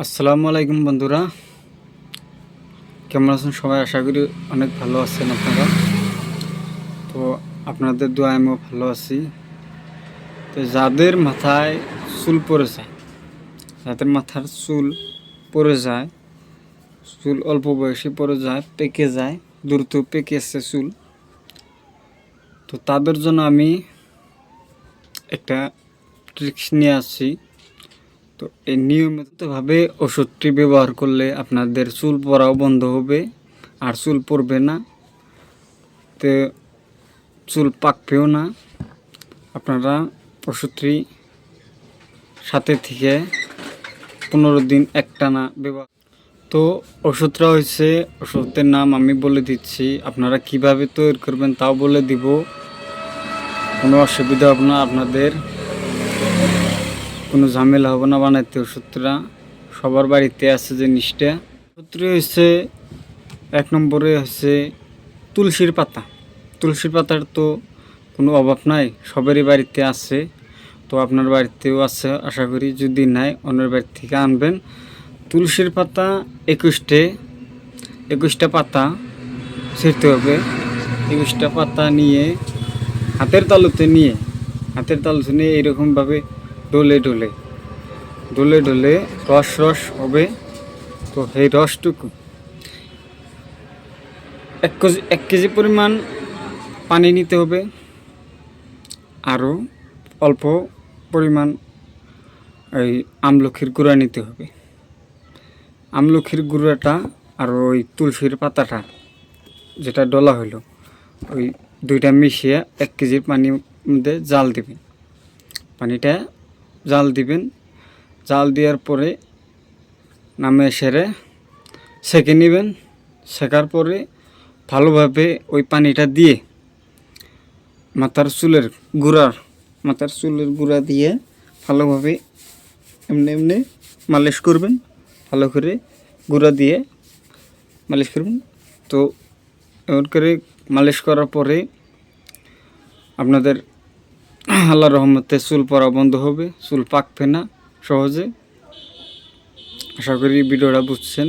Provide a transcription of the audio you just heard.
আসসালামু আলাইকুম বন্ধুরা, কেমন আছেন সবাই? আশা করি অনেক ভালো আছেন আপনারা। তো আপনাদের দোয়ায় আমিও ভালো আছি। তো যাদের মাথায় চুল পড়ে যায়, যাদের মাথার চুল পড়ে যায়, চুল অল্প বয়সে পড়ে যায়, পেকে যায়, দ্রুত পেকে আসছে চুল, তো তাদের জন্য আমি একটা ট্রিক্স নিয়ে আসছি। তো এই নিয়মিতভাবে ওষুধটি ব্যবহার করলে আপনাদের চুল পড়াও বন্ধ হবে, আর চুল পড়বে না, তে চুল পাকবেও না। আপনারা ওষুধটি সাথে থেকে 15 দিন একটানা ব্যবহার। তো ওষুধটা হয়েছে, ওষুধের নাম আমি বলে দিচ্ছি, আপনারা কিভাবে তৈরি করবেন তাও বলে দিব, কোনো অসুবিধা হবে না, আপনাদের কোনো ঝামেলা হবে না বানাইতে। ওষুধটা সবার বাড়িতে আছে জিনিসটা। ওষুধটি হচ্ছে 1 নম্বরে হচ্ছে তুলসীর পাতা। তুলসীর পাতার তো কোনো অভাব নাই, সবারই বাড়িতে আছে। তো আপনার বাড়িতেও আছে আশা করি, যদি নাই অন্যের বাড়ি থেকে আনবেন। তুলসীর পাতা 21টা পাতা ছিঁড়তে হবে। 21টা পাতা নিয়ে হাতের তালুতে নিয়ে এরকমভাবে ডলে ডলে ডলে ডলে রস হবে। তো এই রসটুকু 1 কেজি পরিমাণ পানি নিতে হবে, আরও অল্প পরিমাণ ওই আমলখির গুঁড়া নিতে হবে। আমলখির গুঁড়াটা আর ওই তুলসীর পাতাটা যেটা ডলা হলো, ওই দুইটা মিশিয়ে 1 কেজি পানির মধ্যে জাল দিবেন। পানিটা জাল দিবেন, জাল দেওয়ার পরে নামে সেরে সেঁকে নেবেন। সেকার পরে ভালোভাবে ওই পানিটা দিয়ে মাথার চুলের গুঁড়া দিয়ে ভালোভাবে এমনি মালিশ করবেন। ভালো করে গুঁড়া দিয়ে মালিশ করবেন। তো এমন করে মালিশ করার পরে আপনাদের আল্লাহর রহমতে চুল পড়া বন্ধ হবে, চুল পাকবে না সহজে। আশা করি ভিডিওটা বুঝছেন।